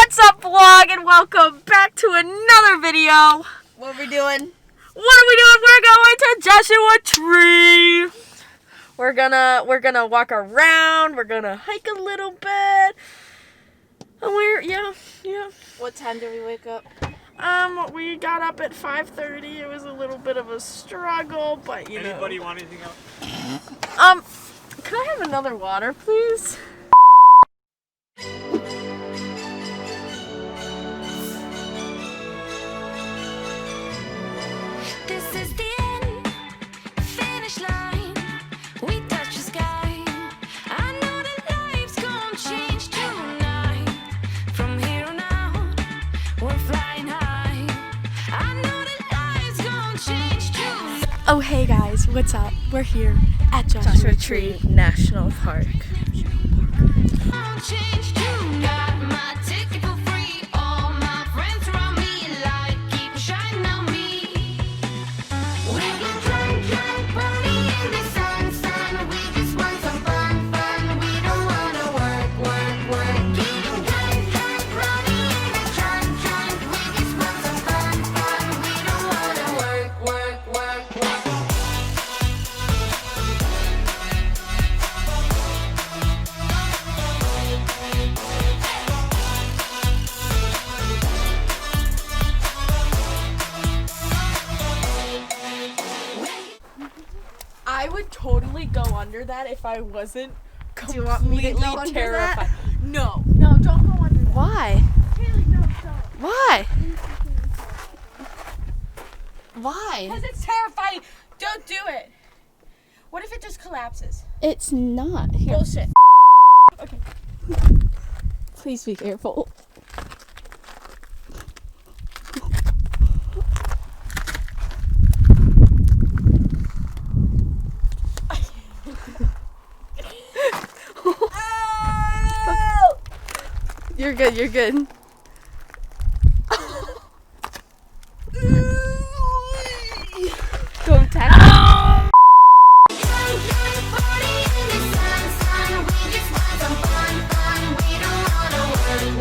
What's up, vlog, and welcome back to another video. What are we doing? We're going to Joshua Tree. We're gonna walk around. We're gonna hike a little bit. And yeah. What time did we wake up? We got up at 5:30. It was a little bit of a struggle, but you know. Anybody want anything else? Can I have another water, please? This is the end, finish line. We touch the sky. I know that life's gonna change tonight. From here on out, we're flying high. I know that life's gonna change tonight. Oh, hey guys, what's up? We're here at Joshua Tree National Park. Gonna change tonight. My ticket for free. All my friends around me, light keep shining on me. We can drink, party in the sun. We just want some fun. We don't wanna work. Getting drunk, party in the trunk. We just want some fun. We don't wanna work. I would totally go under that if I wasn't completely Do you want me to go under terrified. that? No, don't go under that. Why? Haley, no, don't. Why? Why? Because it's terrifying. Don't do it. What if it just collapses? It's not. Here. Bullshit. Okay. Please be careful. You're good. Don't tackle. Party in the sun. We just want some fun. We don't wanna work.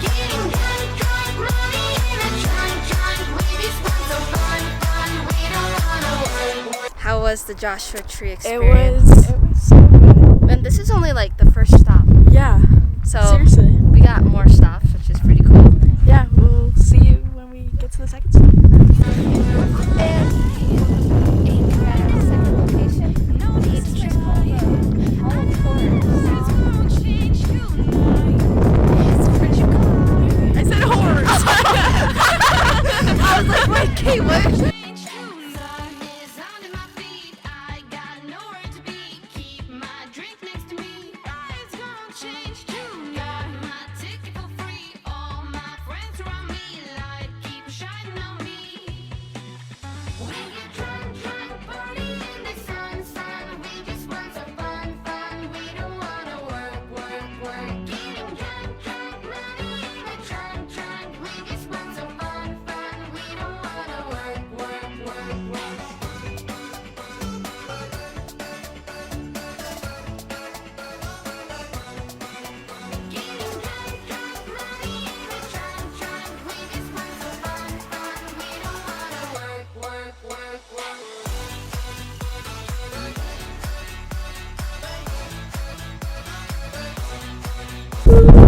Getting drunk, money in a trunk. We just want some fun. We don't wanna work. How was the Joshua Tree It experience? was so good. And this is only like the first stop. Yeah. So Seriously. we got more stops, which is pretty cool. Yeah, we'll see you when we get to the second stop. I said horse. I was like, wait, Kate, what?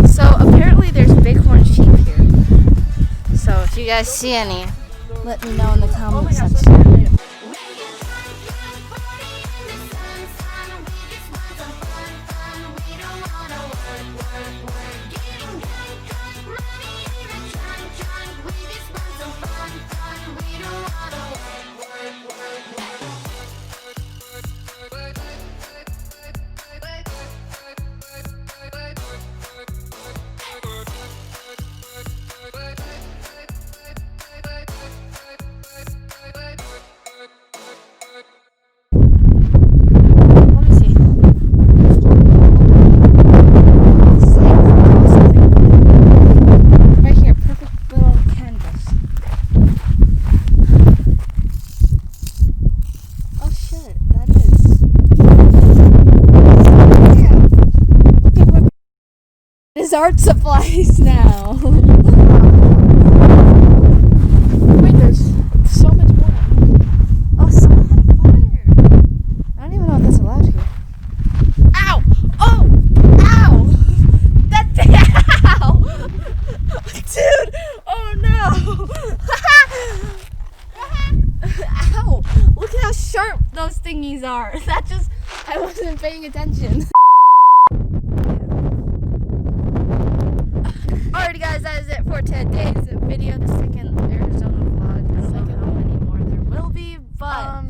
So apparently there's bighorn sheep here. So if you guys see any, let me know in the comment section. His art supplies now. Wait, there's so much more. Oh, someone had a fire. I don't even know if that's allowed here. Ow! Oh! Ow! That thing! Ow! Dude! Oh no! Ow! Look at how sharp those thingies are. That just, I wasn't paying attention. Alrighty guys, that is it for today's video. The second Arizona vlog. I don't know how many more there will be, but